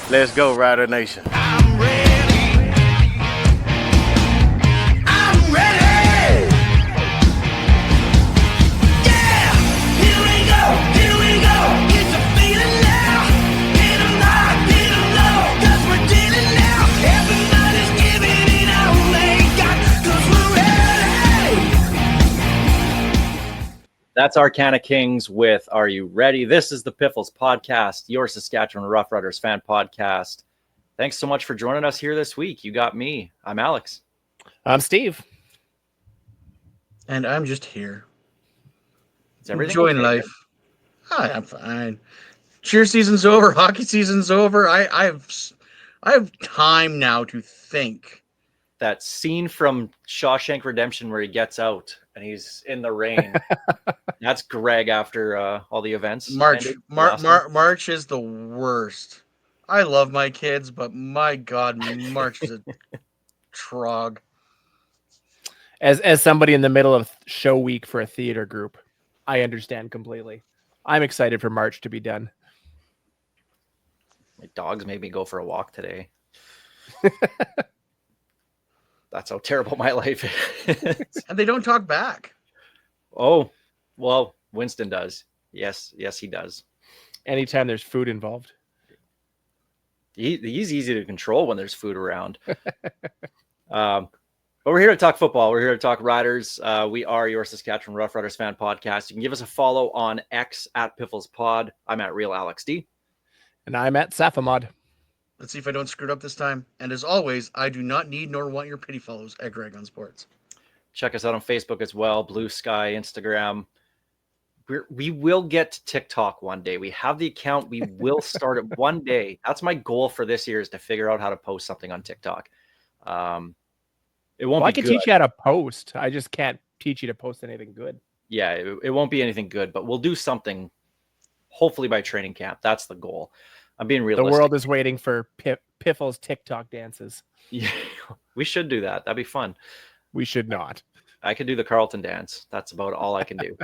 Let's go, Rider Nation. I'm ready. I'm ready. Yeah, here we go. It's a feeling now. Get 'em high, get 'em low, 'cause we're dealing now. Everybody's giving it all they got, 'cause we're ready. That's Arcana Kings with Are You Ready? This is the Piffles podcast, your Saskatchewan Roughriders fan podcast. Thanks so much for joining us here this week. You got me. I'm Alex. I'm Steve. And I'm just here. Is everything Enjoying okay? life. I'm fine. Cheer season's over. Hockey season's over. I have time now to think. That scene from Shawshank Redemption where he gets out and he's in the rain. That's Greg after all the events. March ended last night. March is the worst. I love my kids, but my God, March is a trog. As somebody in the middle of show week for a theater group, I understand completely. I'm excited for March to be done. My dogs made me go for a walk today. That's how terrible my life is. And they don't talk back. Oh, well, Winston does. Yes, he does. Anytime there's food involved. He's easy to control when there's food around. But we're here to talk football. We're here to talk Riders. We are your Saskatchewan Roughriders fan podcast. You can give us a follow on X at Piffles Pod. I'm at Real Alex D. And I'm at Safamod. Let's see if I don't screw it up this time. And as always, I do not need nor want your pity fellows at Greg on Sports. Check us out on Facebook as well, Blue Sky, Instagram. We will get to TikTok one day. We have the account. We will start it one day. That's my goal for this year, is to figure out how to post something on TikTok. It won't Well, be I can good. teach you how to post. I just can't teach you to post anything good. Yeah, it won't be anything good, but we'll do something, hopefully by training camp. That's the goal. I'm being The realistic. world is waiting for Piffles TikTok dances. Yeah, we should do that. That'd be fun. We should not. I could do the Carlton dance. That's about all I can do.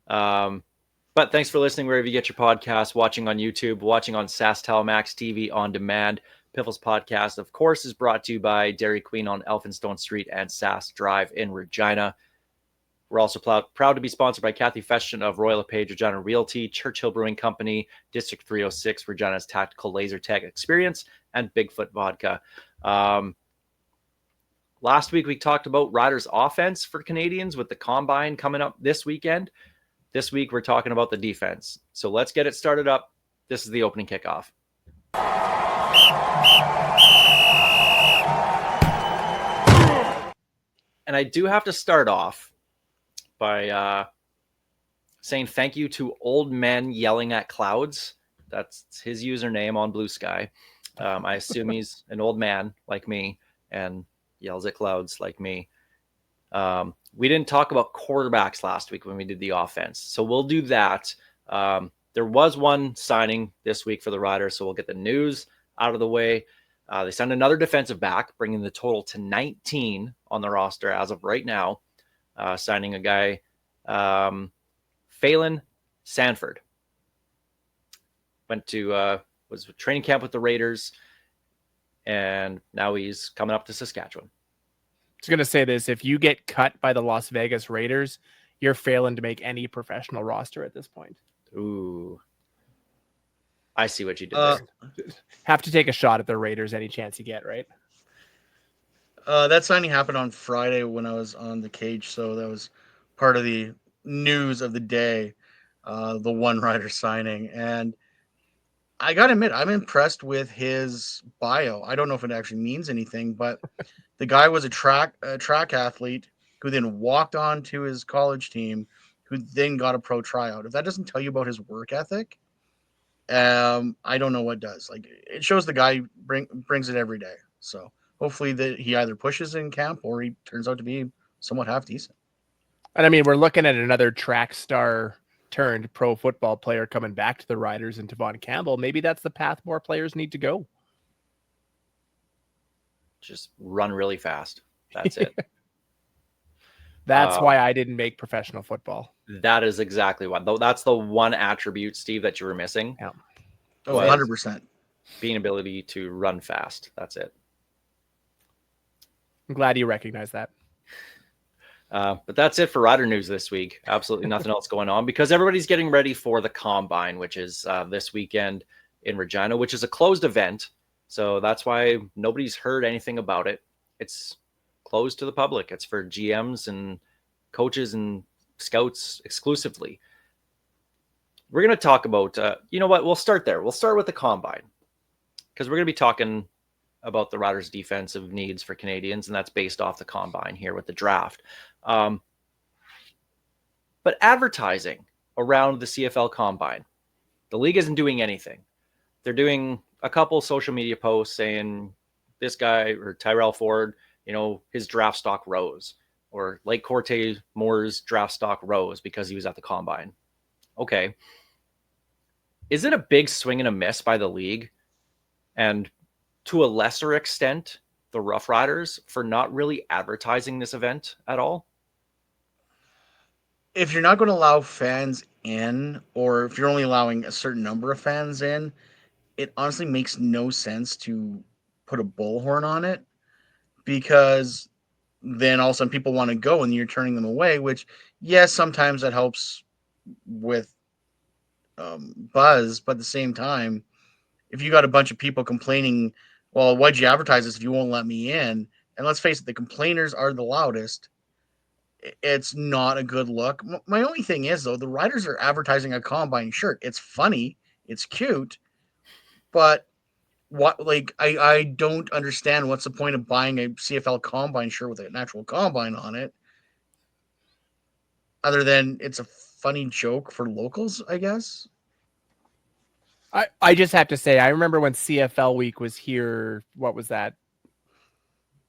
But thanks for listening wherever you get your podcast, watching on YouTube, watching on SaskTel Max TV on demand. Piffles podcast, of course, is brought to you by Dairy Queen on Elphinstone Street and Sask Drive in Regina. We're also proud to be sponsored by Kathy Feshton of Royal LePage Regina Realty, Churchill Brewing Company, District 306, Regina's Tactical Laser Tag Experience, and Bigfoot Vodka. Last week, we talked about Riders' offense for Canadians with the Combine coming up this weekend. This week, we're talking about the defense. So let's get it started up. This is the opening kickoff. And I do have to start off by saying thank you to Old Men Yelling at Clouds. That's his username on Blue Sky. I assume he's an old man like me and yells at clouds like me. We didn't talk about quarterbacks last week when we did the offense, so we'll do that. There was one signing this week for the Riders, so we'll get the news out of the way. They signed another defensive back, bringing the total to 19 on the roster as of right now, signing a guy, Phelan Sanford. Was training camp with the Raiders, and now he's coming up to Saskatchewan. I was going to say this. If you get cut by the Las Vegas Raiders, you're failing to make any professional roster at this point. Ooh. I see what you did there. Have to take a shot at the Raiders any chance you get, right? That signing happened on Friday when I was on the cage, so that was part of the news of the day, the one rider signing. And I got to admit, I'm impressed with his bio. I don't know if it actually means anything, but the guy was a track athlete who then walked on to his college team, who then got a pro tryout. If that doesn't tell you about his work ethic, I don't know what does. Like, it shows the guy brings it every day. So hopefully that he either pushes in camp or he turns out to be somewhat half decent. And I mean, we're looking at another track star turned pro football player coming back to the Riders and Tavon Campbell. Maybe that's the path more players need to go. Just run really fast. That's it. That's why I didn't make professional football. That is exactly what. Though that's the one attribute, Steve, that you were missing. Yeah. Oh, But- 100%. being ability to run fast. That's it. I'm glad you recognize that. But that's it for rider news this week. Absolutely nothing else going on because everybody's getting ready for the Combine, which is this weekend in Regina, which is a closed event. So that's why nobody's heard anything about it. It's closed to the public. It's for GMs and coaches and scouts exclusively. We're going to talk about, you know what? We'll start there. We'll start with the Combine because we're going to be talking about the Riders' defensive needs for Canadians, and that's based off the Combine here with the draft. But advertising around the CFL Combine, the league isn't doing anything. They're doing a couple social media posts saying this guy or Tyrell Ford, you know, his draft stock rose, or Lake Corte Moore's draft stock rose because he was at the Combine. Okay. Is it a big swing and a miss by the league? And to a lesser extent, the Rough Riders for not really advertising this event at all? If you're not going to allow fans in, or if you're only allowing a certain number of fans in, it honestly makes no sense to put a bullhorn on it, because then all of a sudden people want to go and you're turning them away, which, yes, sometimes that helps with buzz, but at the same time, if you got a bunch of people complaining, well, why'd you advertise this if you won't let me in? And let's face it, the complainers are the loudest. It's not a good look. My only thing is, though, the Riders are advertising a Combine shirt. It's funny, it's cute, but what, like, I don't understand what's the point of buying a CFL Combine shirt with an actual Combine on it, other than it's a funny joke for locals, I guess. I just have to say, I remember when CFL week was here. What was that?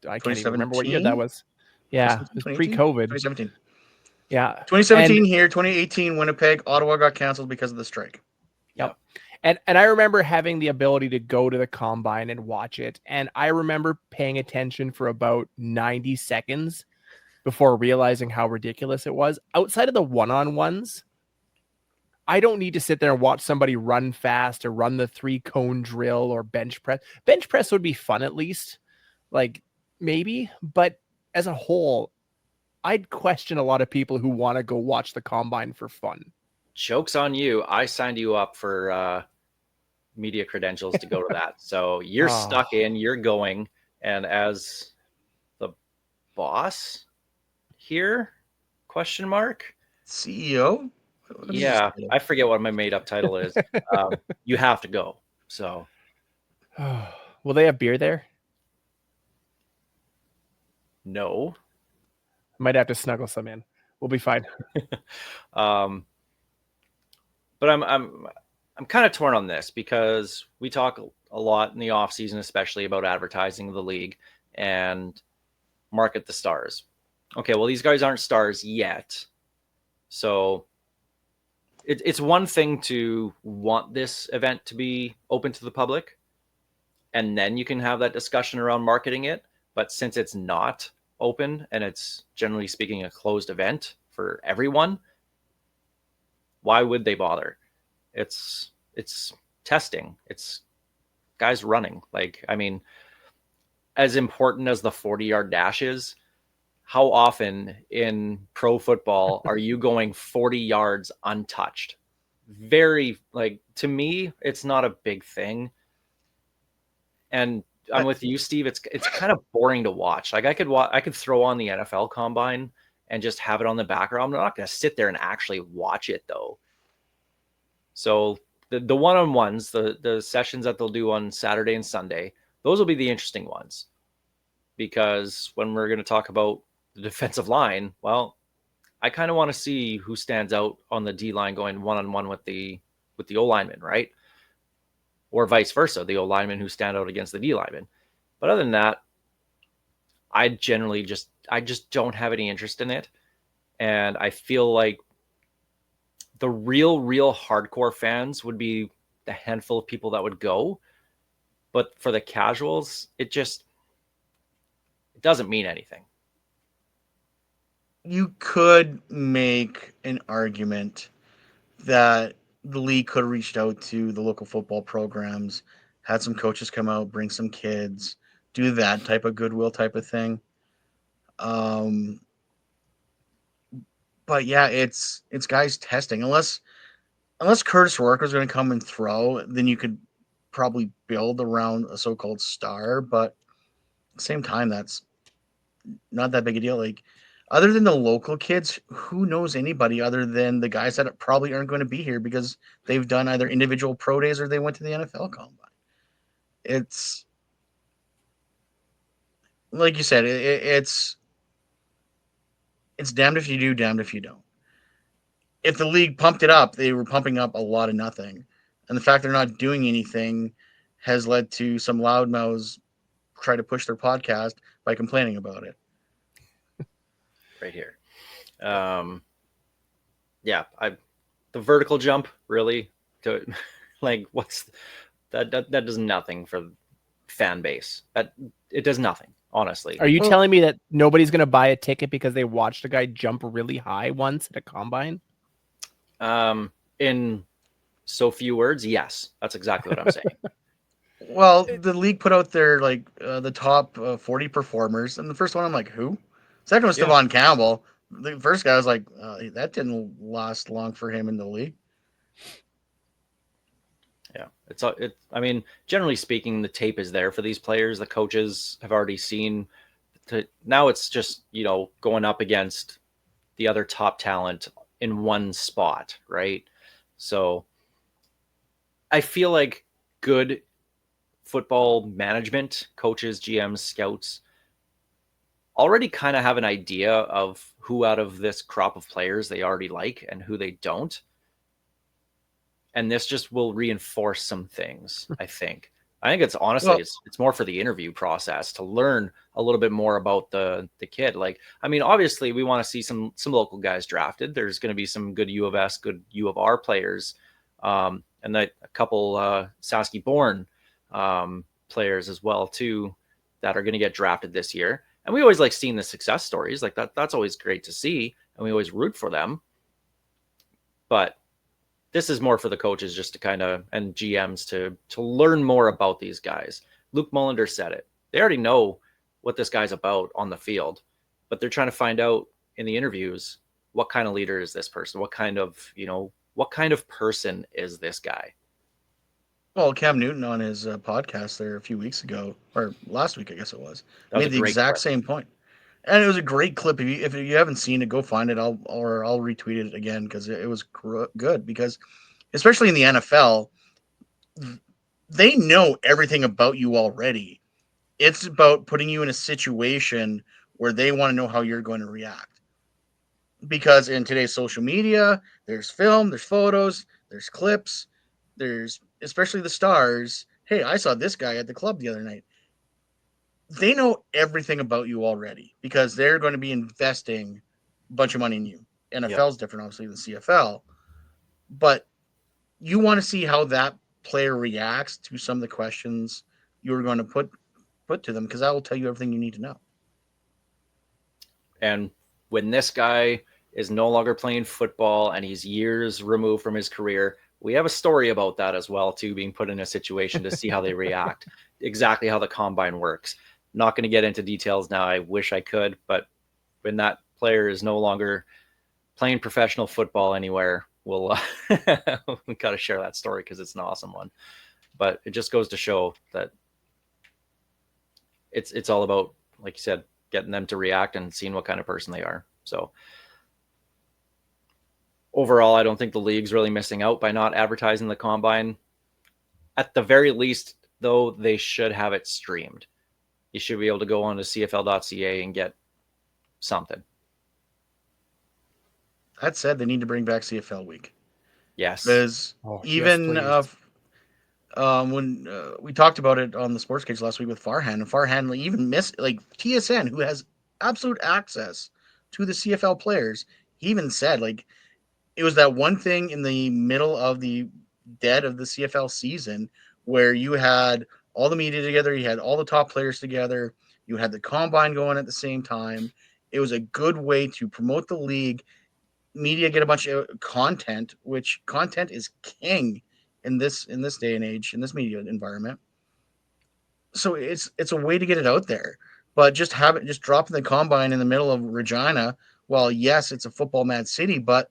I can't even remember what year that 2017? was. Yeah, it was 2018? pre-COVID. 2017. Yeah. 2017 here, 2018 Winnipeg, Ottawa got canceled because of the strike. Yep. And I remember having the ability to go to the Combine and watch it. And I remember paying attention for about 90 seconds before realizing how ridiculous it was. Outside of the one-on-ones, I don't need to sit there and watch somebody run fast or run the 3-cone drill or bench press. Bench press would be fun, at least, like maybe, but as a whole, I'd question a lot of people who want to go watch the Combine for fun. Joke's on you. I signed you up for media credentials to go to that. So you're stuck in, you're going. And as the boss here, question mark? CEO? Yeah, I forget what my made up title is. You have to go. So Will they have beer there? no. Might have to snuggle some in. We'll be fine. But I'm kind of torn on this because we talk a lot in the off season, especially about advertising the league and market the stars. Okay, well, these guys aren't stars yet. So it's one thing to want this event to be open to the public, and then you can have that discussion around marketing it. But since it's not open and it's generally speaking a closed event for everyone, why would they bother? It's testing. It's guys running. Like, I mean, as important as the 40-yard dash is, how often in pro football are you going 40 yards untouched? Very, like, to me, it's not a big thing. And I'm with you, Steve. It's kind of boring to watch. Like, I could throw on the NFL Combine and just have it on the background. I'm not going to sit there and actually watch it, though. So the one-on-ones, the sessions that they'll do on Saturday and Sunday, those will be the interesting ones. Because when we're going to talk about the defensive line, well, I kind of want to see who stands out on the D line going one-on-one with the O lineman, right? Or vice versa, the O lineman who stand out against the D lineman. But other than that, I just don't have any interest in it. And I feel like the real hardcore fans would be the handful of people that would go. But for the casuals, it doesn't mean anything. You could make an argument that the league could have reached out to the local football programs, had some coaches come out, bring some kids, do that type of goodwill type of thing. Um, but yeah, it's guys testing. Unless Curtis Rourke was going to come and throw, then you could probably build around a so-called star. But at the same time, that's not that big a deal. Like, other than the local kids, who knows anybody other than the guys that probably aren't going to be here because they've done either individual pro days or they went to the NFL Combine. It's like you said, it's damned if you do, damned if you don't. If the league pumped it up, they were pumping up a lot of nothing. And the fact they're not doing anything has led to some loudmouths try to push their podcast by complaining about it. Right here. Yeah, the vertical jump really to like what's that does nothing for fan base. It does nothing, honestly. Are you telling me that nobody's going to buy a ticket because they watched a guy jump really high once at a combine? In so few words, yes, that's exactly what I'm saying. Well, the league put out their the top 40 performers, and the first one I'm like, who? Second was Yeah. Stephon Campbell. The first guy was like, that didn't last long for him in the league. Yeah, I mean, generally speaking, the tape is there for these players. The coaches have already seen. Now it's just going up against the other top talent in one spot, right? So I feel like good football management, coaches, GMs, scouts already kind of have an idea of who out of this crop of players they already like and who they don't. And this just will reinforce some things, I think. I think it's honestly, it's more for the interview process to learn a little bit more about the kid. Like, I mean, obviously we want to see some local guys drafted. There's going to be some good U of S, good U of R players, and a couple Sasky born players as well too that are going to get drafted this year. And we always like seeing the success stories. Like that's always great to see, and we always root for them. But this is more for the coaches just to kind of, and GMs to learn more about these guys. Luke Mullender said it. They already know what this guy's about on the field, but they're trying to find out in the interviews, what kind of leader is this person? What kind of person is this guy? Well, Cam Newton on his podcast there a few weeks ago, or last week, I guess it was, made the exact same point. And it was a great clip. If you haven't seen it, go find it. I'll retweet it again because it was good. Because especially in the NFL, they know everything about you already. It's about putting you in a situation where they want to know how you're going to react. Because in today's social media, there's film, there's photos, there's clips, there's especially the stars. Hey, I saw this guy at the club the other night. They know everything about you already because they're going to be investing a bunch of money in you. NFL is different, obviously, than CFL. But you want to see how that player reacts to some of the questions you're going to put to them because that will tell you everything you need to know. And when this guy is no longer playing football and he's years removed from his career, we have a story about that as well, too, being put in a situation to see how they react, exactly how the combine works. Not going to get into details now. I wish I could, but when that player is no longer playing professional football anywhere, we'll we got to share that story because it's an awesome one. But it just goes to show that it's all about, like you said, getting them to react and seeing what kind of person they are. So overall, I don't think the league's really missing out by not advertising the combine. At the very least, though, they should have it streamed. You should be able to go on to CFL.ca and get something. That said, they need to bring back CFL week. Yes. Because when we talked about it on the Sports Cage last week with Farhan, and Farhan even missed, like, TSN, who has absolute access to the CFL players, he even said, like, it was that one thing in the middle of the dead of the CFL season where you had all the media together, you had all the top players together, you had the combine going at the same time. It was a good way to promote the league, media get a bunch of content, which content is king in this day and age, in this media environment. So it's a way to get it out there. But just dropping the combine in the middle of Regina, well, yes, it's a football mad city, but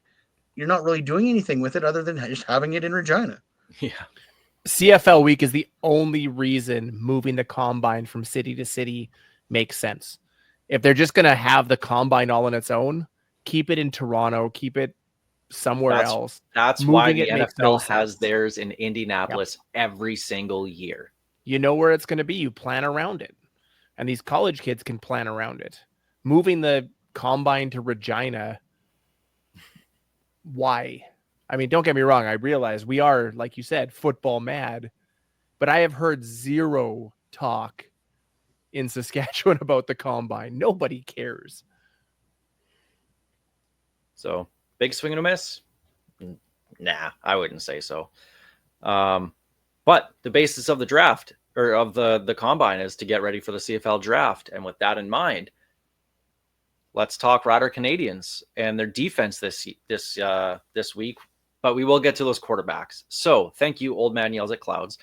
you're not really doing anything with it other than just having it in Regina. Yeah. CFL week is the only reason moving the combine from city to city makes sense. If they're just going to have the combine all on its own, keep it in Toronto, keep it somewhere else. That's why Moving the it makes no NFL has sense. theirs in Indianapolis every single year. You know where it's going to be. You plan around it. And these college kids can plan around it. Moving the combine to Regina, why? I mean, don't get me wrong. I realize we are, like you said, football mad, but I have heard zero talk in Saskatchewan about the combine. Nobody cares. So big swing and a miss? Nah, I wouldn't say so. But the basis of the draft or of the combine is to get ready for the CFL draft. And with that in mind, let's talk Rider Canadians and their defense this week. But we will get to those quarterbacks. So thank you, Old Man Yells at Clouds.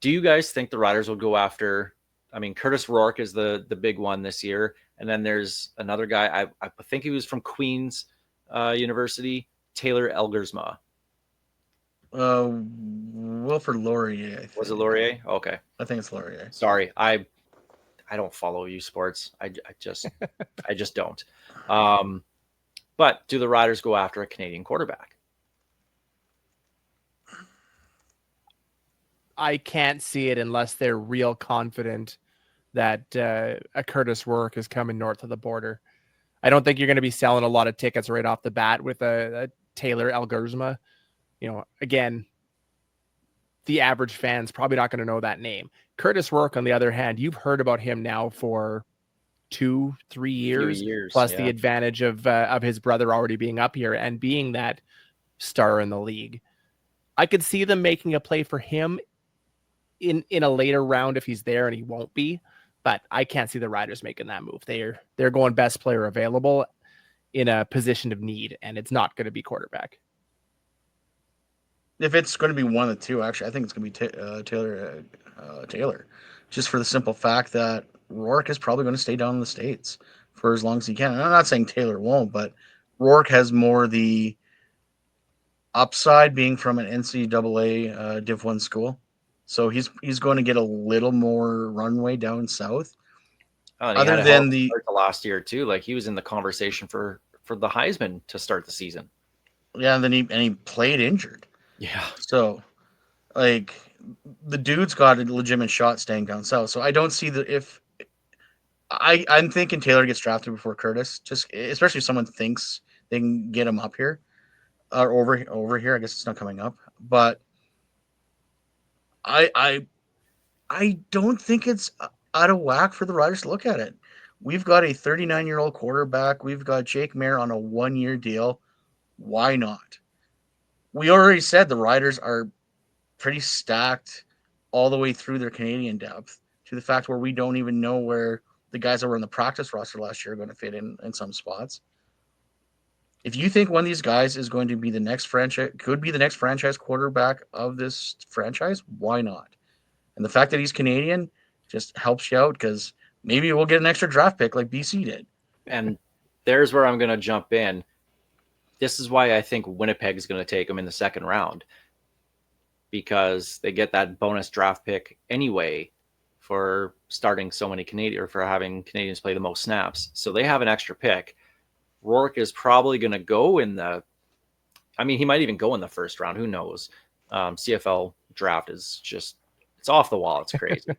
Do you guys think the Riders will go after? I mean, Curtis Rourke is the big one this year, and then there's another guy. I think he was from Queen's University, Taylor Elgersma. Wilford Laurier. I think. Was it Laurier? Okay, I think it's Laurier. sorry, I don't follow you sports. I just don't. But do the Riders go after a Canadian quarterback? I can't see it unless they're real confident that a Curtis Rourke is coming north of the border. I don't think you're going to be selling a lot of tickets right off the bat with a Taylor Elgersma. You know, again, the average fan's probably not going to know that name. Curtis Rourke, on the other hand, you've heard about him now for 2-3 years, plus the advantage of his brother already being up here and being that star in the league. I could see them making a play for him in a later round if he's there, and he won't be, but I can't see the Riders making that move. They're going best player available in a position of need, and it's not going to be quarterback. If it's going to be one of the two, actually, I think it's going to be Taylor, just for the simple fact that Rourke is probably going to stay down in the States for as long as he can. And I'm not saying Taylor won't, but Rourke has more the upside being from an NCAA Div 1 school. So he's going to get a little more runway down south. Other than the last year too, like he was in the conversation for the Heisman to start the season. Yeah, and then he played injured. Yeah. So, like, the dude's got a legitimate shot staying down south. So I don't see I'm thinking Taylor gets drafted before Curtis, just especially if someone thinks they can get him up here or over here. I guess it's not coming up, but I don't think it's out of whack for the Riders to look at it. We've got a 39-year-old quarterback. We've got Jake Mayer on a 1-year deal. Why not? We already said the Riders are pretty stacked all the way through their Canadian depth, to the fact where we don't even know where the guys that were in the practice roster last year are going to fit in some spots. If you think one of these guys is going to be the next franchise quarterback of this franchise, why not? And the fact that he's Canadian just helps you out, because maybe we'll get an extra draft pick like BC did. And there's where I'm going to jump in. This is why I think Winnipeg is going to take him in the second round, because they get that bonus draft pick anyway for starting so many Canadians, or for having Canadians play the most snaps. So they have an extra pick. Rourke is probably going to go he might even go in the first round. Who knows? CFL draft is just, it's off the wall. It's crazy.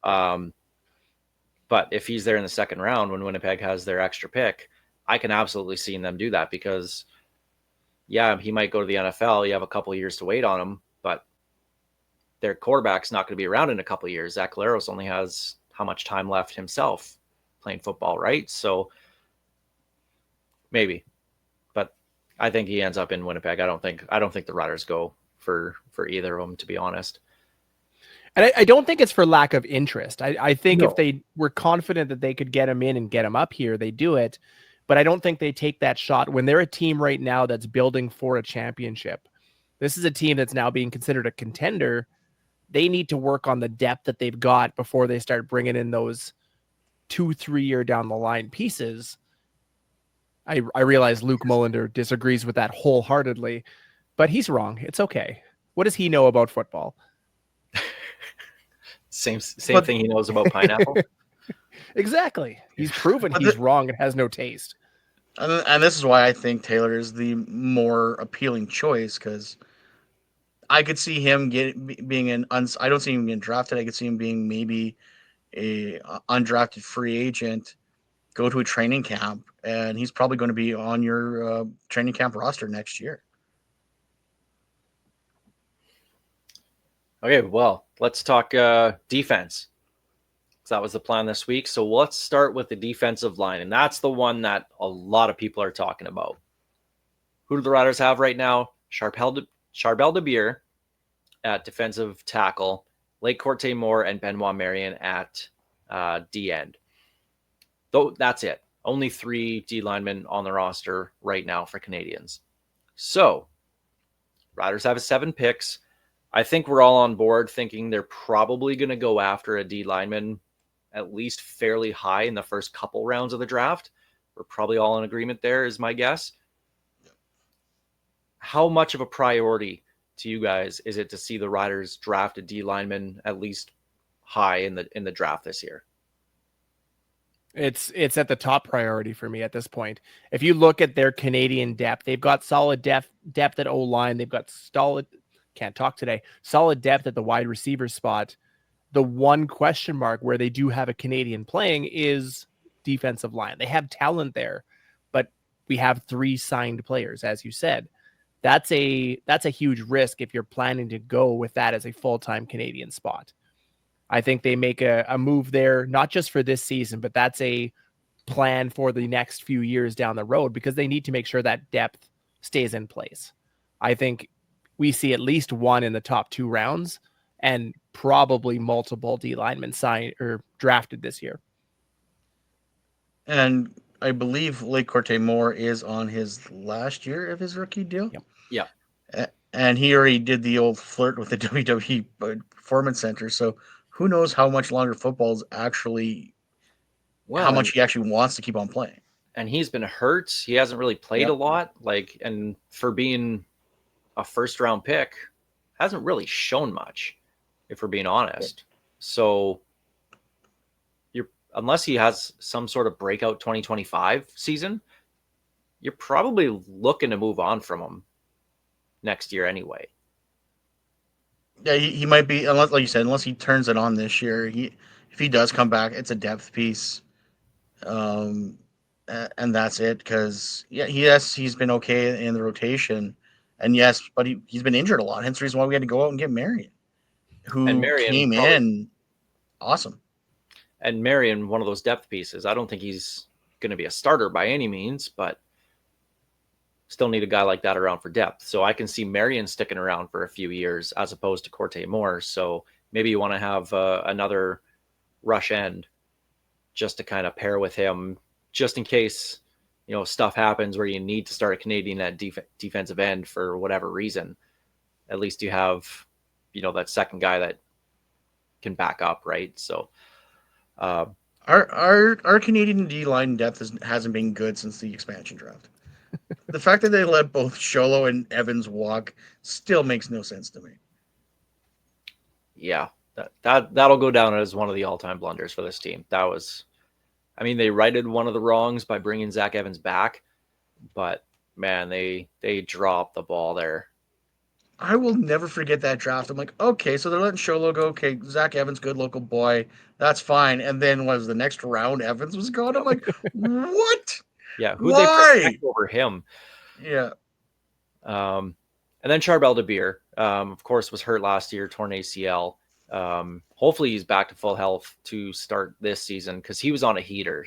But if he's there in the second round when Winnipeg has their extra pick, I can absolutely see them do that, because he might go to the NFL. You have a couple of years to wait on him, but their quarterback's not going to be around in a couple of years. Zach Collaros only has how much time left himself playing football, right? So maybe, but I think he ends up in Winnipeg. I don't think the Riders go for either of them, to be honest. And I don't think it's for lack of interest. I think if they were confident that they could get him in and get him up here, they do it. but I don't think they take that shot when they're a team right now that's building for a championship. This is a team that's now being considered a contender. They need to work on the depth that they've got before they start bringing in those 2-3 year down the line pieces. I realize Luke Mullender disagrees with that wholeheartedly, but he's wrong. It's okay. What does he know about football? Same But- thing he knows about pineapple. Exactly. He's proven But he's wrong and has no taste. And this is why I think Taylor is the more appealing choice, because I could see him being I don't see him getting drafted. I could see him being maybe a undrafted free agent, go to a training camp, and he's probably going to be on your training camp roster next year. Okay, well, let's talk defense. So that was the plan this week. So let's start with the defensive line, and that's the one that a lot of people are talking about. Who do the Riders have right now? Charbel DeBeer at defensive tackle, Lake Corte Moore and Benoit Marion at D end. Though that's it. Only 3 D linemen on the roster right now for Canadians. So Riders have 7 picks. I think we're all on board thinking they're probably going to go after a D lineman at least fairly high in the first couple rounds of the draft. We're probably all in agreement there, is my guess. How much of a priority to you guys is it to see the Riders draft a D lineman at least high in the draft this year? It's at the top priority for me at this point. If you look at their Canadian depth, they've got solid depth at O-line. They've got solid depth at the wide receiver spot. The one question mark where they do have a Canadian playing is defensive line. They have talent there, but we have 3 signed players, as you said. That's a huge risk if you're planning to go with that as a full-time Canadian spot. I think they make a move there, not just for this season, but that's a plan for the next few years down the road, because they need to make sure that depth stays in place. I think we see at least one in the top 2 rounds and probably multiple D linemen signed or drafted this year. And I believe Lake Corte Moore is on his last year of his rookie deal. Yep. Yeah. And he already did the old flirt with the WWE Performance Center. So who knows how much longer football's actually, how much he actually wants to keep on playing. And he's been hurt. He hasn't really played Yep. a lot. And for being a first round pick, hasn't really shown much, if we're being honest. So unless he has some sort of breakout 2025 season, you're probably looking to move on from him next year anyway. Yeah, he might be, unless, like you said, unless he turns it on this year. If he does come back, it's a depth piece, and that's it. Because he's been okay in the rotation, and yes, but he's been injured a lot. Hence the reason why we had to go out and get Marion, who And Marion came in awesome. And Marion, one of those depth pieces. I don't think he's going to be a starter by any means, but still need a guy like that around for depth. So I can see Marion sticking around for a few years as opposed to Corte Moore. So maybe you want to have another rush end just to kind of pair with him, just in case, stuff happens where you need to start a Canadian at defensive end for whatever reason. At least you have, that second guy that can back up, right? So our Canadian D line depth hasn't been good since the expansion draft. The fact that they let both Sholo and Evans walk still makes no sense to me. Yeah, that'll go down as one of the all-time blunders for this team. They righted one of the wrongs by bringing Zach Evans back, but man, they dropped the ball there. I will never forget that draft. I'm like, okay, so they're letting Sholo go. Okay, Zach Evans, good local boy. That's fine. And then was the next round Evans was gone? I'm like, what? Yeah, who Why? they protect over him? Yeah. And then Charbel DeBeer, of course, was hurt last year, torn ACL. Hopefully he's back to full health to start this season, because he was on a heater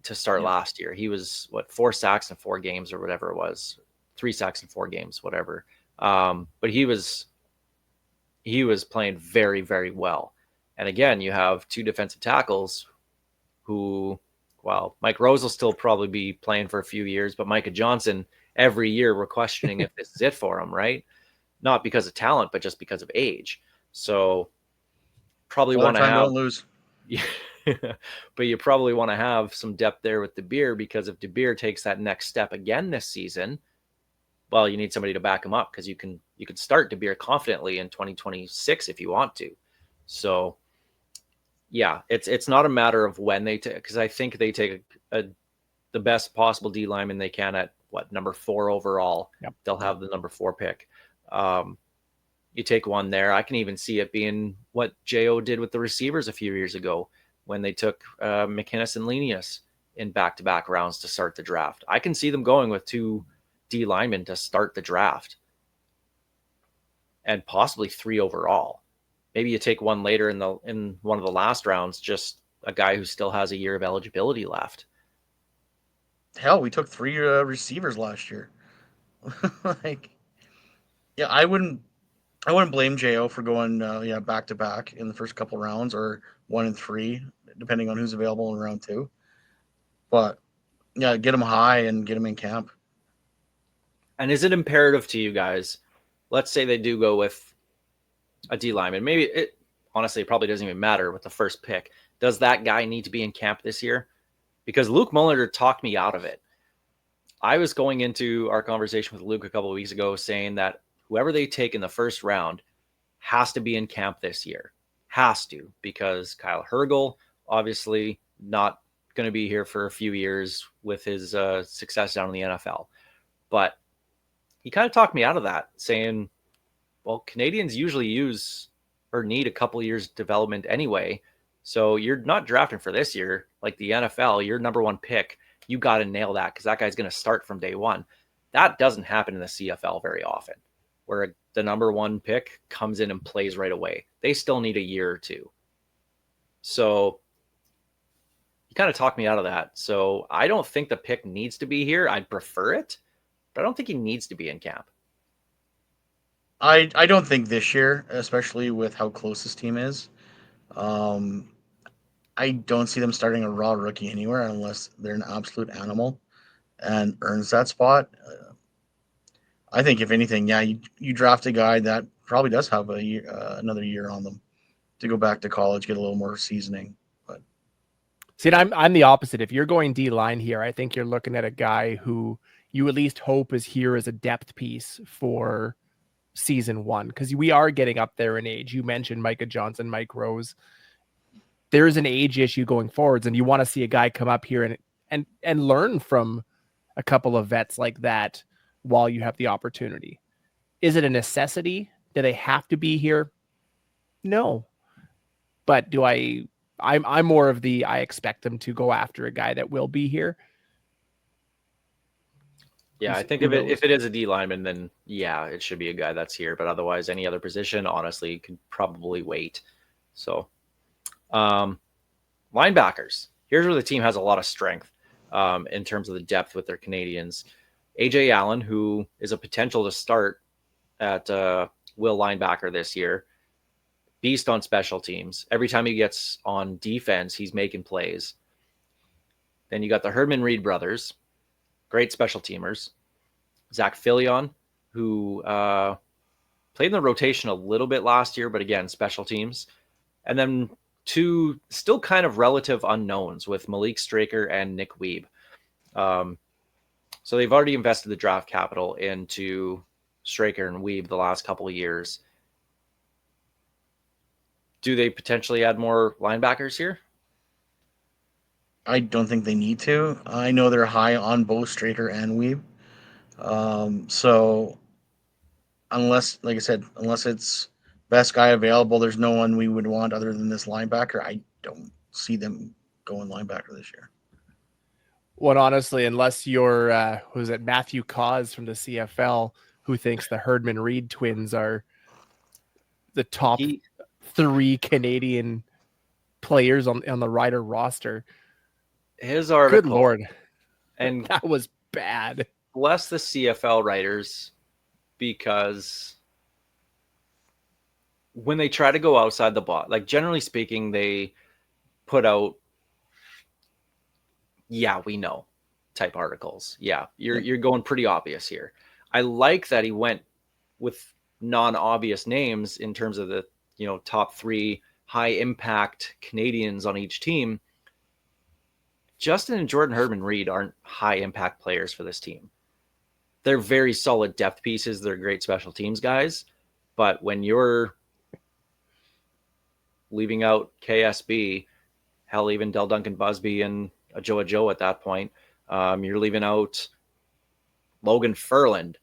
to start last year. He was 4 sacks in 4 games or whatever it was, 3 sacks in 4 games, whatever. But he was playing very, very well. And again, you have 2 defensive tackles who well, Mike Rose will still probably be playing for a few years, but Micah Johnson, every year we're questioning if this is it for him, right? Not because of talent, but just because of age. So probably Other want to time, have, don't lose. yeah, but you probably want to have some depth there with DeBeer, because if DeBeer takes that next step again this season, well, you need somebody to back him up, because you can start DeBeer confidently in 2026 if you want to. So yeah, it's not a matter of when they take, because I think they take the best possible D lineman they can at what, number 4 overall. Yep. They'll have the number 4 pick. You take one there. I can even see it being what Jo did with the receivers a few years ago when they took McInnes and Lenius in back-to-back rounds to start the draft. I can see them going with 2 D linemen to start the draft, and possibly 3 overall. Maybe you take one later in one of the last rounds, just a guy who still has a year of eligibility left. Hell, we took 3 receivers last year. Like, yeah, I wouldn't blame Jo for going back to back in the first couple rounds, or 1 and 3, depending on who's available in round 2. But yeah, get him high and get him in camp. And is it imperative to you guys? Let's say they do go with a D lineman. Maybe it honestly, it probably doesn't even matter with the first pick. Does that guy need to be in camp this year? Because Luke Mulliner talked me out of it. I was going into our conversation with Luke a couple of weeks ago saying that whoever they take in the first round has to be in camp this year. Has to, because Kyle Hergel, obviously not going to be here for a few years with his success down in the NFL. But he kind of talked me out of that, saying, well, Canadians usually use or need a couple years development anyway. So you're not drafting for this year. Like the NFL, your number 1 pick, you got to nail that, because that guy's going to start from day 1. That doesn't happen in the CFL very often, where the number 1 pick comes in and plays right away. They still need a year or 2. So he kind of talked me out of that. So I don't think the pick needs to be here. I'd prefer it, but I don't think he needs to be in camp. I don't think this year, especially with how close this team is. I don't see them starting a raw rookie anywhere unless they're an absolute animal and earns that spot. I think if anything, yeah, you draft a guy that probably does have a year, another year on them to go back to college, get a little more seasoning. But See, I'm the opposite. If you're going D line here, I think you're looking at a guy who you at least hope is here as a depth piece for season 1, because we are getting up there in age. You mentioned Micah Johnson, Mike Rose. There is an age issue going forwards, and you want to see a guy come up here and learn from a couple of vets like that while you have the opportunity. Is it a necessity? Do they have to be here? No. But I'm more of the, I expect them to go after a guy that will be here. Yeah, I think if it is a D lineman, then yeah, it should be a guy that's here. But otherwise, any other position, honestly, could probably wait. So, linebackers. Here's where the team has a lot of strength in terms of the depth with their Canadians. AJ Allen, who is a potential to start at will linebacker this year. Beast on special teams. Every time he gets on defense, he's making plays. Then you got the Herdman Reed brothers, great special teamers. Zach Fillion, who played in the rotation a little bit last year, but again, special teams. And then 2 still kind of relative unknowns with Malik Straker and Nick Weeb. So they've already invested the draft capital into Straker and Weeb the last couple of years. Do they potentially add more linebackers here? I don't think they need to. I know they're high on both Straker and Weeb. So unless, like I said, unless it's best guy available, there's no one we would want other than this linebacker. I don't see them going linebacker this year. Well, honestly, unless you're, who's it, Matthew Cause from the CFL, who thinks the Herdman Reed twins are the top 3 Canadian players on the Rider roster. His article. Good Lord. And that was bad. Bless the CFL writers, because when they try to go outside the box, like generally speaking, they put out yeah, we know type articles. Yeah, you're going pretty obvious here. I like that he went with non-obvious names in terms of the, top 3 high impact Canadians on each team. Justin and Jordan Herdman-Reed aren't high impact players for this team. They're very solid depth pieces. They're great special teams guys. But when you're leaving out KSB, hell, even Del Duncan Busby and Ajoa Joe at that point, you're leaving out Logan Furland,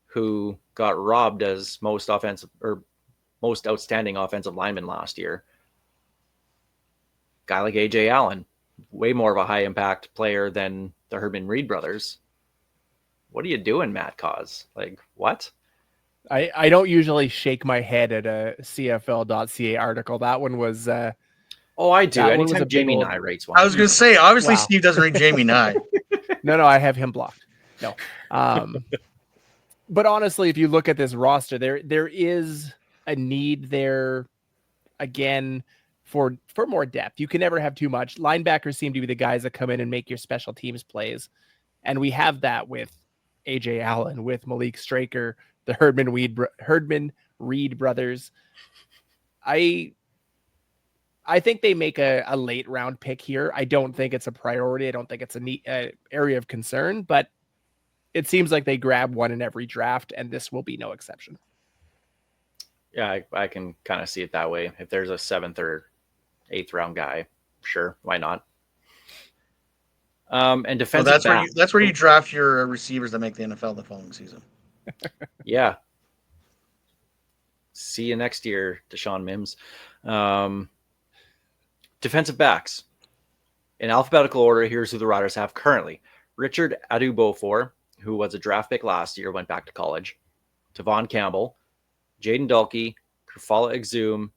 who got robbed as most outstanding offensive lineman last year. Guy like AJ Allen, way more of a high impact player than the Herdman-Reed brothers. What are you doing, Matt Cause? Like, what? I don't usually shake my head at a CFL.ca article. That one was Oh, I do. that one was Anytime a big Jamie old- Nye rates one. I was going to say, obviously, Wow. Steve doesn't read Jamie Nye. No, I have him blocked. No. But honestly, if you look at this roster, there is a need there again for more depth. You can never have too much. Linebackers seem to be the guys that come in and make your special teams plays. And we have that with AJ Allen, with Malik Straker, the Herdman-Reed brothers. I think they make a late round pick here. I don't think it's a priority. I don't think it's a neat area of concern, but it seems like they grab one in every draft, and this will be no exception. Yeah, I can kind of see it that way. If there's a 7th or 8th round guy, sure, why not? And So defensive that's where you draft your receivers that make the NFL the following season. Yeah. See you next year, Deshaun Mims. Defensive backs. In alphabetical order, here's who the Riders have currently. Richard Adubofor, who was a draft pick last year, went back to college. Tavon Campbell, Jaden Dalkey, Kerfala Exum,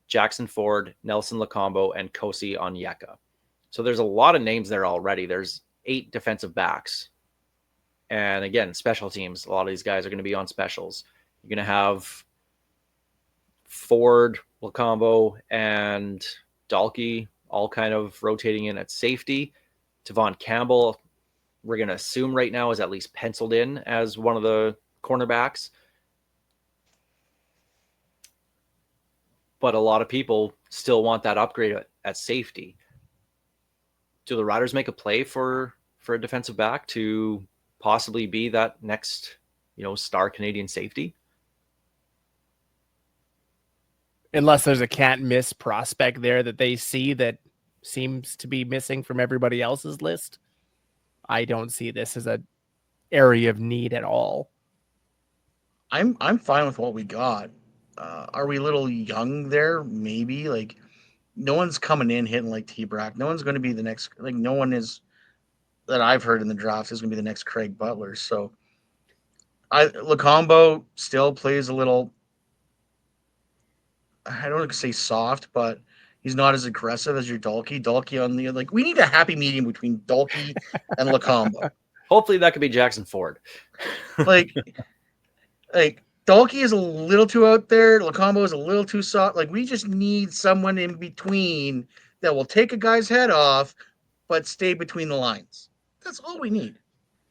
Jackson Ford, Nelson Lacombo, and Kosi Onyeka. So there's a lot of names there already. There's 8 defensive backs. And again, special teams. A lot of these guys are going to be on specials. You're going to have Ford, Lacombo, and Dalkey all kind of rotating in at safety. Tavon Campbell, we're going to assume right now, is at least penciled in as one of the cornerbacks. But a lot of people still want that upgrade at safety. Do the Riders make a play for a defensive back to possibly be that next, star Canadian safety? Unless there's a can't miss prospect there that they see that seems to be missing from everybody else's list, I don't see this as an area of need at all. I'm fine with what we got. Are we a little young there? Maybe. Like, no one's coming in hitting like T-Brack. No one's going to be the next. Like, no one is that I've heard in the draft is going to be the next Craig Butler. So, Lacombo still plays a little. I don't want to say soft, but he's not as aggressive as your Dalkey. Dalkey on the we need a happy medium between Dalkey and Lacombo. Hopefully that could be Jackson Ford. like Dalkey is a little too out there. Lacombo is a little too soft. Like, we just need someone in between that will take a guy's head off, but stay between the lines. That's all we need.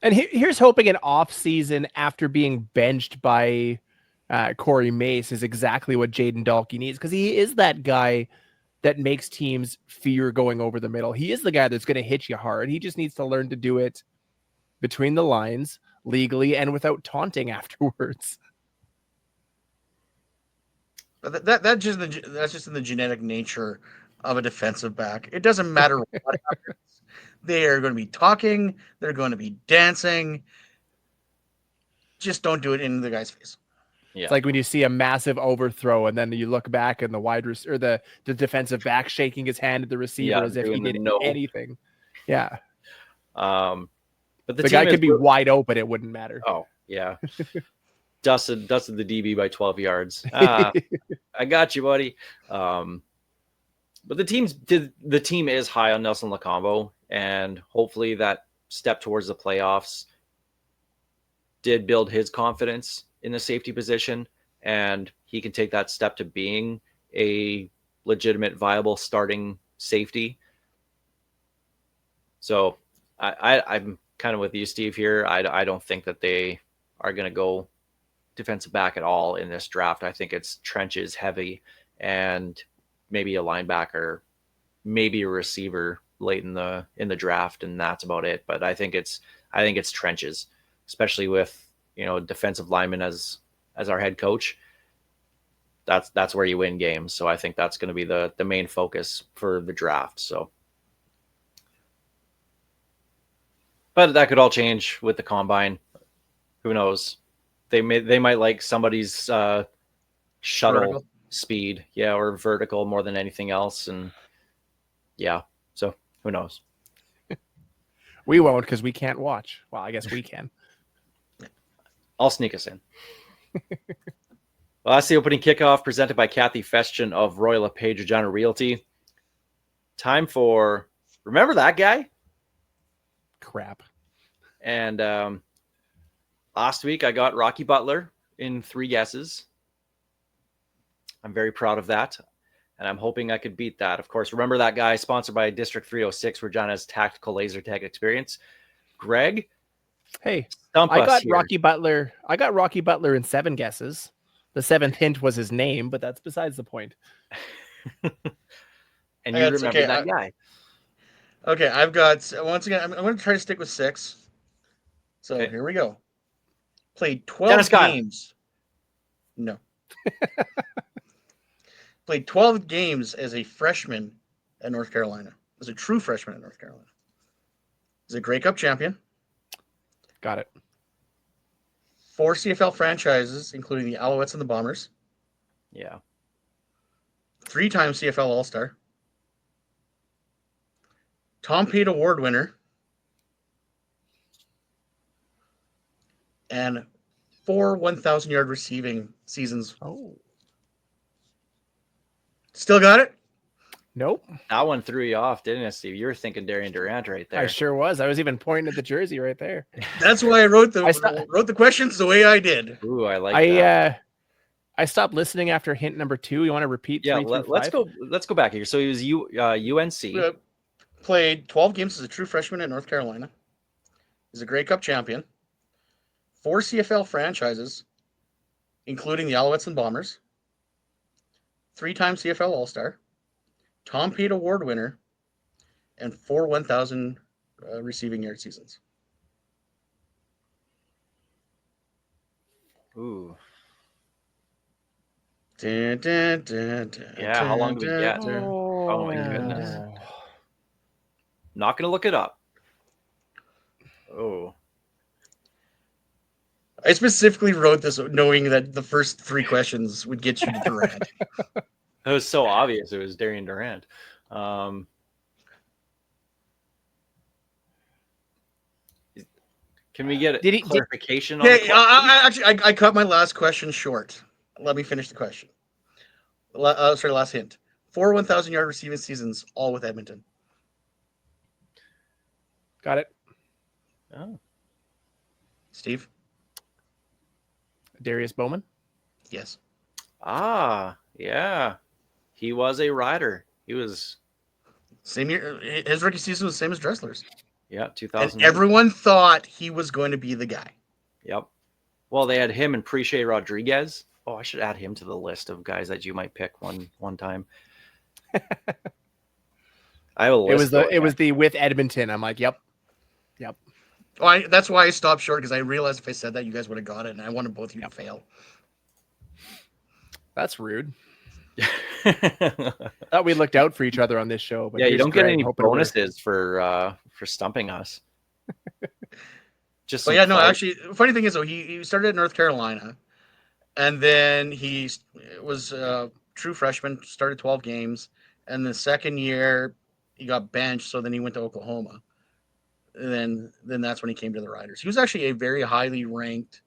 And here's hoping an off season after being benched by Corey Mace is exactly what Jaden Dalkey needs, because he is that guy that makes teams fear going over the middle. He is the guy that's going to hit you hard. He just needs to learn to do it between the lines, legally, and without taunting afterwards. But that's just in the genetic nature of a defensive back. It doesn't matter what happens. They are going to be talking. They're going to be dancing. Just don't do it in the guy's face. Yeah. It's like when you see a massive overthrow and then you look back and the defensive back shaking his hand at the receiver as if he did anything. Yeah. But the guy could be wide open. It wouldn't matter. Oh, yeah. dusted the DB by 12 yards. I got you, buddy. But the team is high on Nelson Lacombo, and hopefully that step towards the playoffs did build his confidence in the safety position, and he can take that step to being a legitimate, viable starting safety. So I'm kind of with you, Steve, here. I don't think that they are going to go defensive back at all in this draft. I think it's trenches heavy and maybe a linebacker, maybe a receiver late in the draft, and that's about it. But I think it's trenches, especially with defensive lineman as our head coach. That's where you win games. So I think that's going to be the main focus for the draft. So, but that could all change with the combine. Who knows? They might like somebody's shuttle Vertical. speed, yeah, or vertical more than anything else, and yeah. So who knows? We won't because we can't watch. Well, I guess we can. I'll sneak us in. Well, that's the opening kickoff presented by Kathy Festian of Royal LePage Regina Realty. Time for remember that guy? Crap. And last week I got Rocky Butler in 3 guesses. I'm very proud of that. And I'm hoping I could beat that. Of course, remember that guy, sponsored by District 306, Regina's tactical laser tag experience. Greg, Hey, stump I us got here. Rocky Butler. I got Rocky Butler in 7 guesses. The 7th hint was his name, but that's besides the point. And you That's remember okay. that guy. Okay, I've got once again. I'm going to try to stick with 6. So Okay. here we go. Played 12 Dennis Kyle. games. No. Played 12 games as a freshman at North Carolina. As a true freshman at North Carolina. Is a Grey Cup champion. Got it. 4 CFL franchises, including the Alouettes and the Bombers. Yeah. 3-time CFL All-Star. Tom Pate Award winner. And 4 1,000-yard receiving seasons. Oh, Still got it? nope. That one threw you off, didn't it, Steve? You were thinking Darian Durant right there. I sure was. I was even pointing at the jersey right there. That's why I wrote I saw- the questions the way I did. Ooh, I like that. I stopped listening after hint number 2. You want to repeat? Yeah, 3 through let's 5? Let's go back here. So he was UNC. Played 12 games as a true freshman at North Carolina. He's a Grey Cup champion. 4 CFL franchises, including the Alouettes and Bombers. 3-time CFL All-Star. Tom Pate Award winner. And 4 1,000 receiving yard seasons. Ooh. Dun, dun, dun, dun, Yeah, how long do we dun, get? dun. Oh my goodness. Not gonna look it up. Oh. I specifically wrote this knowing that the first 3 questions would get you to Durant. It was so obvious it was Darian Durant. Can we get clarification on the Yeah, question? I cut my last question short. Let me finish the question. Last hint. 4 1,000-yard receiving seasons, all with Edmonton. Got it. Oh. Steve? Darius Bowman. Yes. Ah, yeah. He was a rider. He was, Same year. His rookie season was the same as Dressler's. yeah, And 2000. everyone thought he was going to be the guy. Yep. Well, they had him and Preche Rodriguez. Oh, I should add him to the list of guys that you might pick one time. I have a list. It was the with Edmonton. I'm like, yep. Oh, that's why I stopped short, because I realized if I said that, you guys would have got it, and I wanted both of you to fail. That's rude. Thought we looked out for each other on this show, but Yeah, you here's don't get Greg any hoping we're- bonuses for stumping us. Just But some yeah, no, clout. actually, the funny thing is, though, he started at North Carolina, and then he was a true freshman, started 12 games, and the second year he got benched, so then he went to Oklahoma. And then that's when he came to the Riders. He was actually a very highly ranked,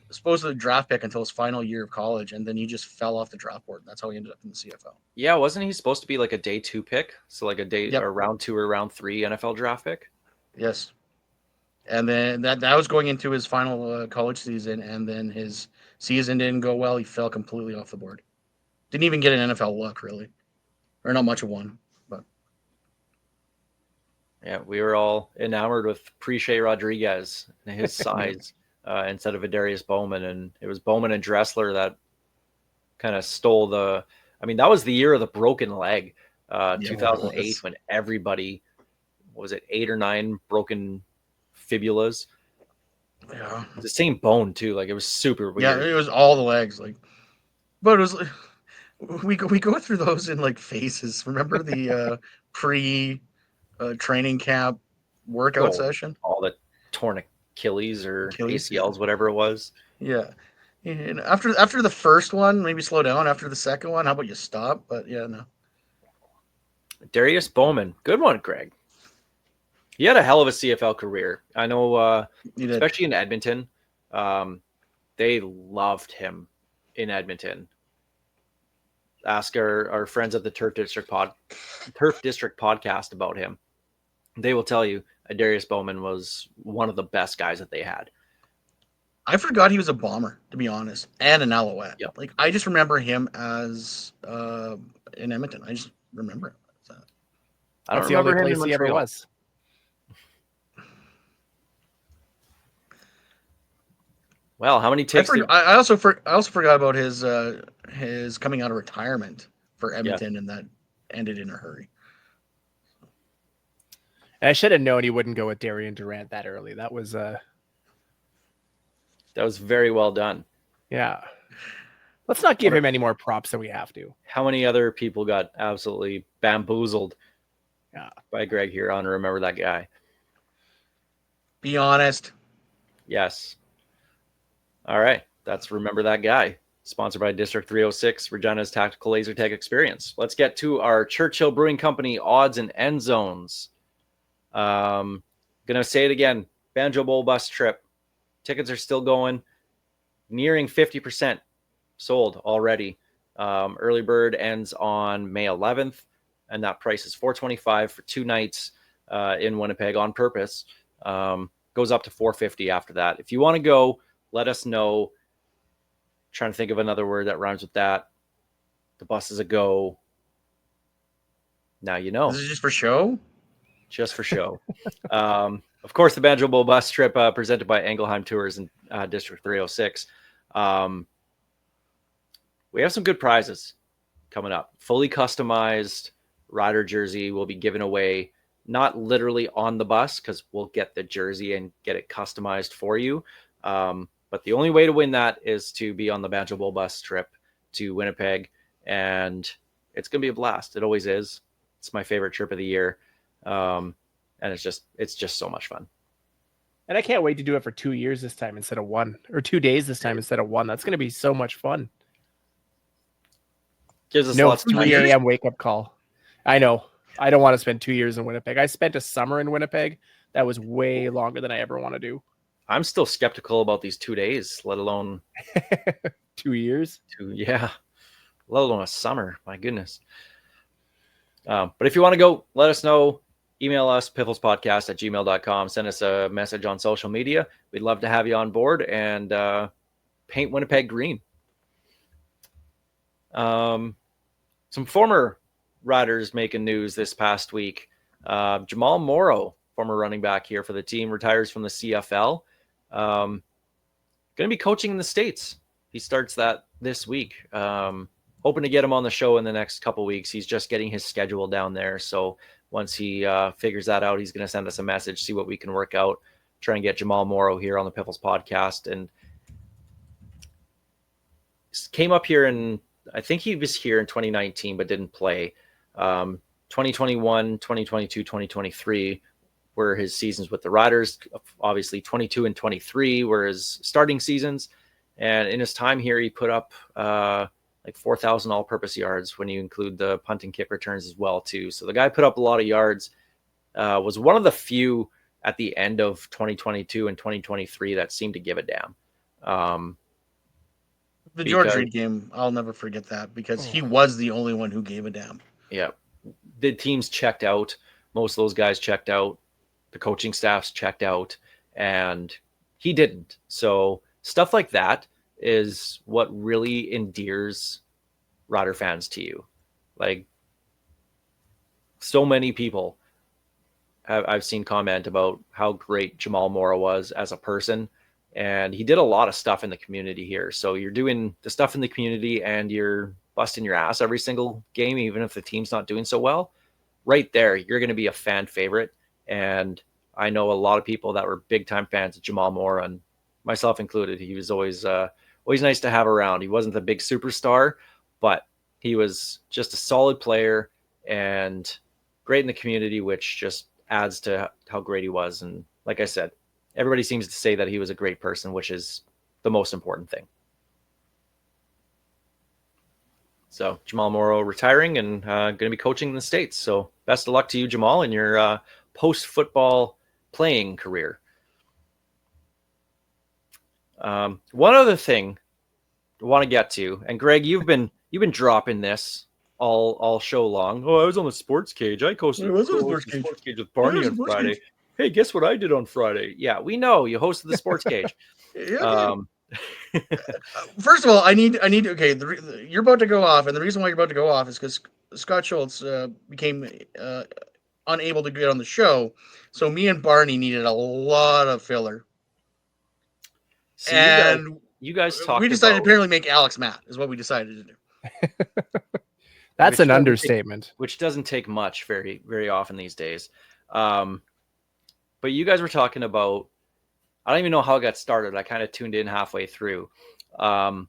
supposedly draft pick until his final year of college, and then he just fell off the draft board. That's how he ended up in the CFL. Yeah, wasn't he supposed to be like a day 2 pick? So like a day Yep. or round 2 or round 3 NFL draft pick? Yes. And then that was going into his final college season, and then his season didn't go well. He fell completely off the board. Didn't even get an NFL look, really. Or not much of one. But Yeah, we were all enamored with Preche Rodriguez and his size instead of Adarius Bowman. And it was Bowman and Dressler that kind of stole the. I mean, that was the year of the broken leg, Yeah, 2008, when everybody was it 8 or 9 broken fibulas. Yeah. The same bone too. Like it was super Yeah, weird. it was all the legs. Like, but it was like we go through those in like phases. Remember the pre training camp workout Oh, session? all the torn Achilles or Achilles. Yeah. ACLs, whatever it was. Yeah. And after the first one, maybe slow down. After the second one, how about you stop? But yeah, no. Darius Bowman, good one, Greg. He had a hell of a CFL career. I know, You did. especially in Edmonton, they loved him in Edmonton. Ask our friends at the Turf District podcast about him. They will tell you Darius Bowman was one of the best guys that they had. I forgot he was a bomber, to be honest, and an Alouette. Yep. Like I just remember him as in Edmonton. I just remember it. I don't That's the only remember him in place he ever Montreal. was. Well, how many takes? I also forgot about his coming out of retirement for Edmonton, and that ended in a hurry. And I should have known he wouldn't go with Darian Durant that early. That was very well done. yeah. Let's not give him any more props than we have to. How many other people got absolutely bamboozled by Greg here on Remember That Guy? Be honest. Yes. All right. That's Remember That Guy. Sponsored by District 306, Regina's Tactical Laser Tag Experience. Let's get to our Churchill Brewing Company Odds and End Zones. Gonna say it again. Banjo Bowl bus trip. Tickets are still going. Nearing 50% sold already. Early bird ends on May 11th, and that price is $425 for 2 nights in Winnipeg on purpose. Goes up to $450 after that. If you want to go, let us know. Trying to think of another word that rhymes with that. The bus is a go. Now you know. This is just for show? Just for show. Of course, the Banjo Bowl bus trip presented by Engelheim Tours in District 306. We have some good prizes coming up. Fully customized rider jersey will be given away, not literally on the bus, because we'll get the jersey and get it customized for you. But the only way to win that is to be on the Banjo Bowl bus trip to Winnipeg, and it's going to be a blast. It always is. It's my favorite trip of the year. And it's just so much fun. And I can't wait to do it for 2 years this time instead of 1, or 2 days this time instead of 1. That's going to be so much fun. Gives us No lots of 3 time. a.m. wake up call. I know. I don't want to spend 2 years in Winnipeg. I spent a summer in Winnipeg. That was way longer than I ever want to do. I'm still skeptical about these 2 days, let alone 2 years. let alone a summer. My goodness. But if you want to go, let us know. Email us, pifflespodcast@gmail.com. Send us a message on social media. We'd love to have you on board and paint Winnipeg green. Some former riders making news this past week. Jamal Morrow, former running back here for the team, retires from the CFL. Going to be coaching in the States. He starts that this week. Hoping to get him on the show in the next couple weeks. He's just getting his schedule down there. So once he figures that out, he's going to send us a message, see what we can work out, try and get Jamal Morrow here on the Piffles podcast. And came up here I think he was here in 2019, but didn't play. 2021, 2022, 2023 were his seasons with the Riders. Obviously 22 and 23 were his starting seasons. And in his time here, he put up like 4,000 all-purpose yards when you include the punt and kick returns as well too. So the guy put up a lot of yards. Was one of the few at the end of 2022 and 2023 that seemed to give a damn. The George Reed game, I'll never forget that because he was the only one who gave a damn. Yeah. The teams checked out. Most of those guys checked out. The coaching staffs checked out, and he didn't. So stuff like that is what really endears Rider fans to you. Like, so many people I've seen comment about how great Jamal Mora was as a person, and he did a lot of stuff in the community here. So you're doing the stuff in the community and you're busting your ass every single game, even if the team's not doing so well. Right there, you're going to be a fan favorite. And I know a lot of people that were big time fans of Jamal Mora, and myself included. He was always nice to have around. He wasn't the big superstar, but he was just a solid player and great in the community, which just adds to how great he was. And like I said, everybody seems to say that he was a great person, which is the most important thing. So Jamal Morrow retiring and going to be coaching in the States. So best of luck to you, Jamal, in your post-football playing career. One other thing I want to get to, and Greg, you've been dropping this all show long. Oh, I was on the Sports Cage. I hosted the Sports Cage with Barney on Friday. Cage. Hey, guess what I did on Friday? Yeah, we know you hosted the Sports Cage. First of all, I need okay. You're about to go off, and the reason why you're about to go off is because Scott Schultz became unable to get on the show, so me and Barney needed a lot of filler. See, and you guys talked. We decided to apparently make Alex mad is what we decided to do. That's an understatement. Which doesn't take much very, very often these days. But you guys were talking about, I don't even know how it got started. I kind of tuned in halfway through. About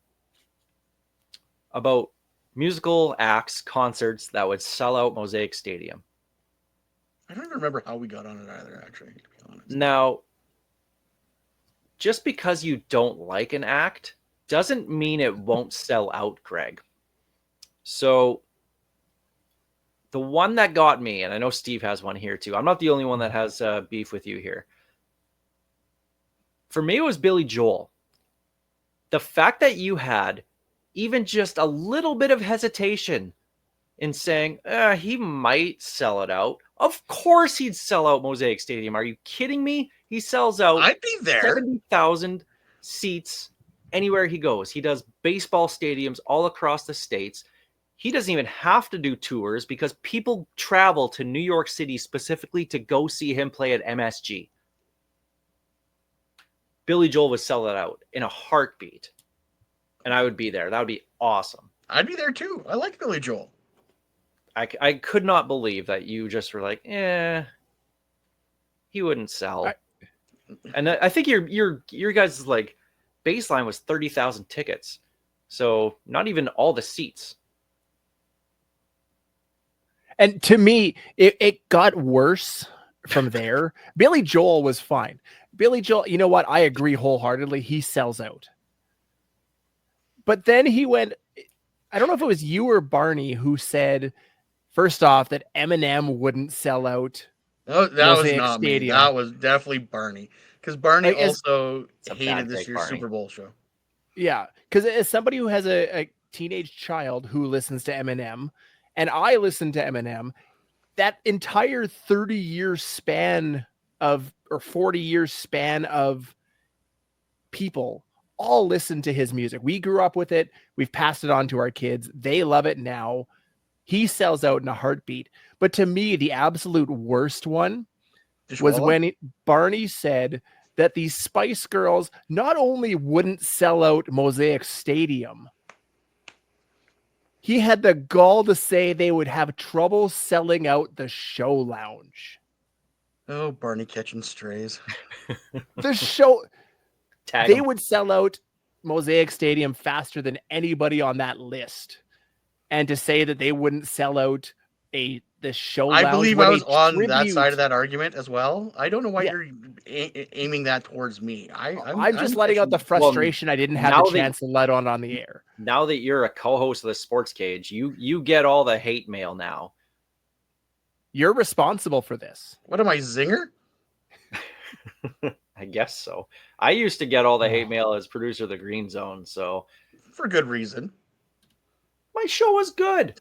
musical acts, concerts that would sell out Mosaic Stadium. I don't remember how we got on it either, actually, to be honest. Now, just because you don't like an act doesn't mean it won't sell out, Greg. So the one that got me, and I know Steve has one here too. I'm not the only one that has beef with you here. For me, it was Billy Joel. The fact that you had even just a little bit of hesitation in saying he might sell it out. Of course he'd sell out Mosaic Stadium. Are you kidding me? He sells out I'd be there. 70,000 seats anywhere he goes. He does baseball stadiums all across the States. He doesn't even have to do tours because people travel to New York City specifically to go see him play at MSG. Billy Joel would sell it out in a heartbeat. And I would be there. That would be awesome. I'd be there too. I like Billy Joel. I could not believe that you just were like, he wouldn't sell. And I think your guys' like baseline was 30,000 tickets. So not even all the seats. And to me, it got worse from there. Billy Joel was fine. Billy Joel, you know what? I agree wholeheartedly. He sells out. But then he went, I don't know if it was you or Barney who said, first off, that Eminem wouldn't sell out. No, that was not Stadium. Me. That was definitely Barney. Because Barney also hated this year's Super Bowl show. Yeah. Because as somebody who has a teenage child who listens to Eminem, and I listen to Eminem, that entire 30-year span of, or 40-year span of people all listen to his music. We grew up with it. We've passed it on to our kids. They love it now. He sells out in a heartbeat. But to me, the absolute worst one was when Barney said that these Spice Girls not only wouldn't sell out Mosaic Stadium, he had the gall to say they would have trouble selling out the show lounge. Oh, Barney catching strays. The show... Tag they him. would sell out Mosaic Stadium faster than anybody on that list. And to say that they wouldn't sell out the show lounge. I believe I was on that side of that argument as well. I don't know why you're aiming that towards me. I'm just letting out the frustration I didn't have the chance to let on the air. Now that you're a co-host of the Sports Cage, you get all the hate mail now. You're responsible for this. What am I, Zinger? I guess so. I used to get all the hate mail as producer of the Green Zone, so for good reason. My show was good.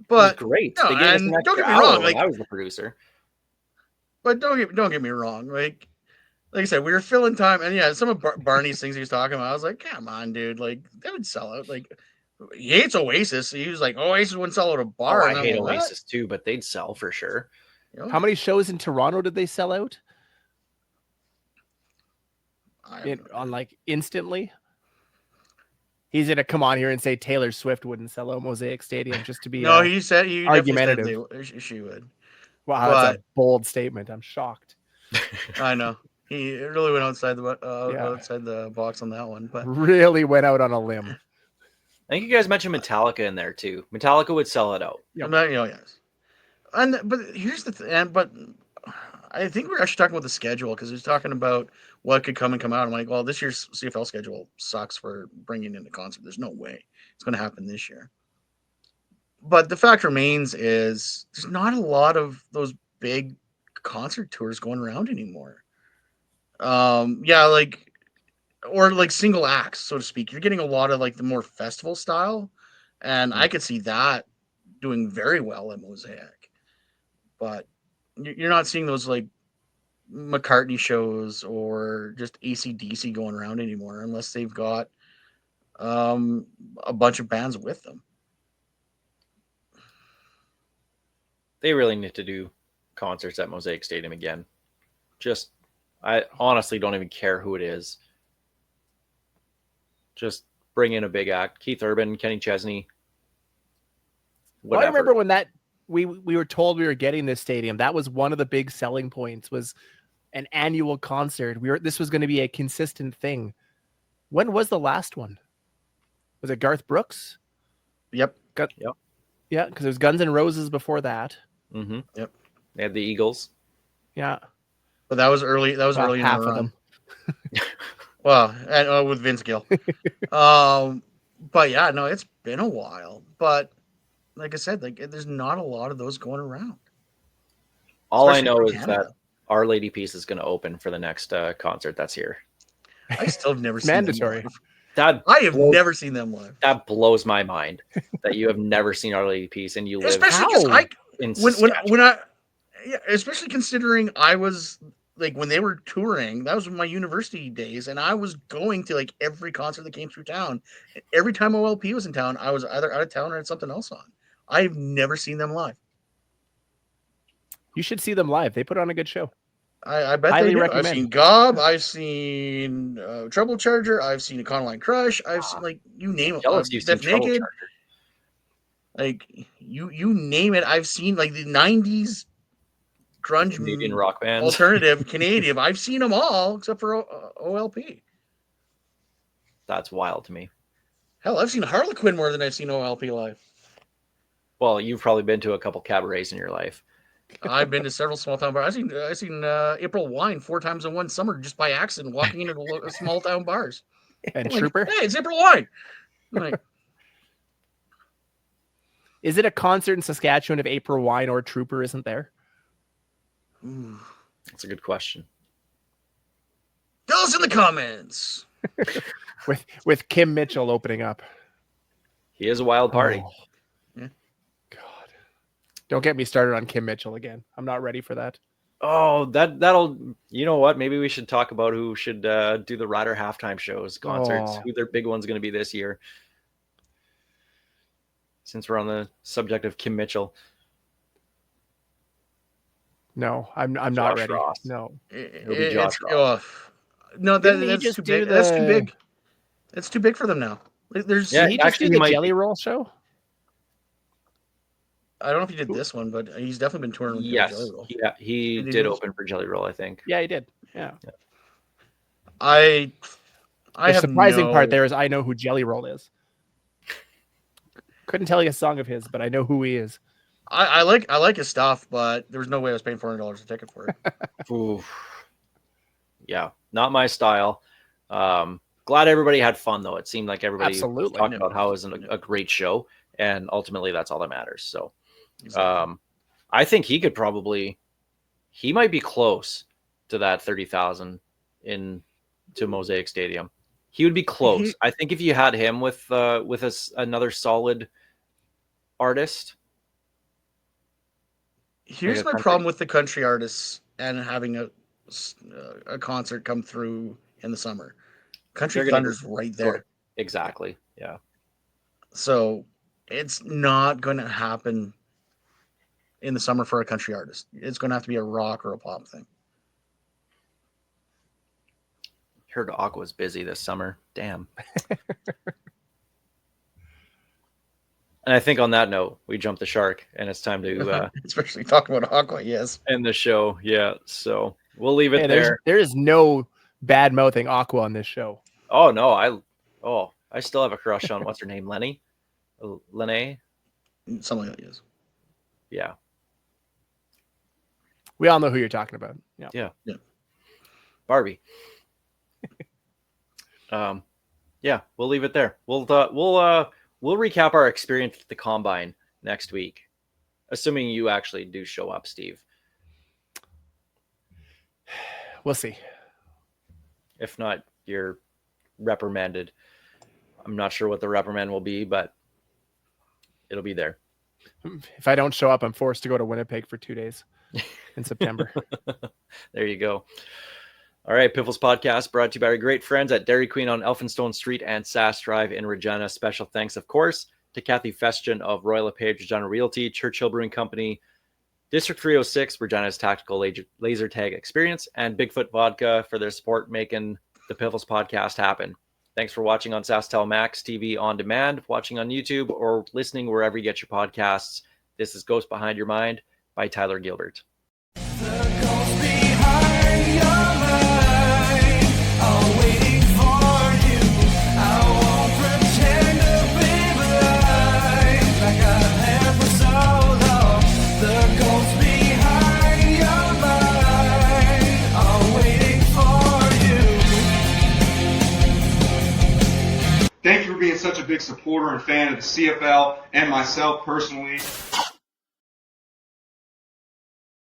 But great. No, and don't get me wrong. Like I was the producer. But don't get me wrong. Like I said, we were filling time, and some of Barney's things he was talking about, I was like, "Come on, dude! Like they would sell out. Like He hates Oasis. He was like, Oasis wouldn't sell out a Oh, bar. I And I'm hate like, what? Oasis too, but they'd sell for sure. You know, How many shows in Toronto did they sell out I have no on idea. like instantly? He's gonna come on here and say Taylor Swift wouldn't sell out Mosaic Stadium just to be No, he definitely argumentative. said she would. Wow, that's a bold statement. I'm shocked. I know he really went outside Yeah. outside the box on that one. But Really went out on a limb. I think you guys mentioned Metallica in there too. Metallica would sell it out. Yep. yes. But here's the but I think we're actually talking about the schedule because he's talking about what could come out. I'm like, well, this year's CFL schedule sucks for bringing in the concert. There's no way it's going to happen this year. But the fact remains is there's not a lot of those big concert tours going around anymore. Yeah, or like single acts, so to speak. You're getting a lot of like the more festival style, and I could see that doing very well at Mosaic. But you're not seeing those like McCartney shows or just AC/DC going around anymore, unless they've got a bunch of bands with them. They really need to do concerts at Mosaic Stadium again. Just, I honestly don't even care who it is. Just bring in a big act. Keith Urban, Kenny Chesney. Well, Whatever. I remember when we were told we were getting this stadium. That was one of the big selling points, was an annual concert. This was going to be a consistent thing. When was the last one? Was it Garth Brooks? Yep. Yep. Yeah, because it was Guns N' Roses before that. Mm-hmm. Yep. They had the Eagles. Yeah. But that was early. That was Well, early in half the of run. them. Well, and, with Vince Gill. But yeah, no, it's been a while. But like I said, like there's not a lot of those going around. All I Especially know in is Canada. that Our Lady Peace is going to open for the next concert that's here. I still have never It's seen mandatory. them live. That I have never seen them live. that blows my mind that you have never seen Our Lady Peace and you live Especially because How? in when Saskatchewan. yeah, especially considering I was like when they were touring, that was my university days, and I was going to like every concert that came through town. Every time OLP was in town, I was either out of town or had something else on. I've never seen them live. You should see them live. They put on a good show. I bet Highly they do. recommend. I've seen Gob, I've seen Trouble Charger, I've seen Econoline Crush, I've seen like you name it. Jealous you've seen Death Trouble Naked. Charger. Like you name it. I've seen like the '90s grunge Canadian rock bands. alternative Canadian. I've seen them all except for OLP. That's wild to me. Hell, I've seen Harlequin more than I've seen OLP live. Well, you've probably been to a couple cabarets in your life. I've been to several small town bars. I've seen April Wine 4 times in one summer just by accident, walking into small town bars. And I'm like, Trooper? hey, it's April Wine. I'm like, Is it a concert in Saskatchewan if April Wine or Trooper isn't there? ooh. That's a good question. Tell us in the comments. With Kim Mitchell opening up. He is a wild party. Oh. Yeah. God. Don't get me started on Kim Mitchell again. I'm not ready for that. Oh, that'll. You know what? Maybe we should talk about who should do the Rider halftime shows, concerts, Oh. who their big one's going to be this year. Since we're on the subject of Kim Mitchell, No, I'm not Josh ready. Ross. No. It'll be Josh No, Didn't he that's just too do big. That's too the- big. It's too big for them now. There's Yeah, Did he just actually, do he the might Jelly be. Roll show? I don't know if he did this one, but he's definitely been touring with Yes, Jelly Roll. yeah, he Did he did do- open for Jelly Roll, I think. Yeah, he did. Yeah. I The have surprising no, part there is I know who Jelly Roll is. Couldn't tell you a song of his, but I know who he is. I like his stuff, but there was no way I was paying $400 a ticket for it. Ooh. Yeah, not my style. Glad everybody had fun though. It seemed like everybody Absolutely. talked about how it was a great show, and ultimately that's all that matters. So, I think he might be close to that 30,000 to Mosaic Stadium. He would be close. I think if you had him with another solid artist. Here's Like a my country. problem with the country artists and having a concert come through in the summer. Country They're gonna Thunder's right there. Exactly. Yeah. So it's not going to happen in the summer for a country artist. It's going to have to be a rock or a pop thing. Heard Aqua's busy this summer. Damn. And I think on that note, we jumped the shark, and it's time to Especially talking about Aqua, yes. end the show. Yeah, so we'll leave it Hey, there. there is no bad mouthing Aqua on this show. Oh no, I still have a crush on what's her name, Lenny, Lene. Something like that, yes. Yeah, We all know who you're talking about. Yeah. yeah. Barbie. Yeah, we'll leave it there. We'll recap our experience at the Combine next week, assuming you actually do show up, Steve. We'll see. If not, you're reprimanded. I'm not sure what the reprimand will be, but it'll be there. If I don't show up, I'm forced to go to Winnipeg for 2 days in September. There you go. All right, Piffles Podcast brought to you by our great friends at Dairy Queen on Elphinstone Street and Sass Drive in Regina. Special thanks, of course, to Kathy Festian of Royal LePage Regina Realty, Churchill Brewing Company, District 306, Regina's tactical laser tag experience, and Bigfoot Vodka for their support making the Piffles Podcast happen. Thanks for watching on SaskTel Max TV on demand, watching on YouTube, or listening wherever you get your podcasts. This is Ghost Behind Your Mind by Tyler Gilbert. Thank you for being such a big supporter and fan of the CFL and myself personally.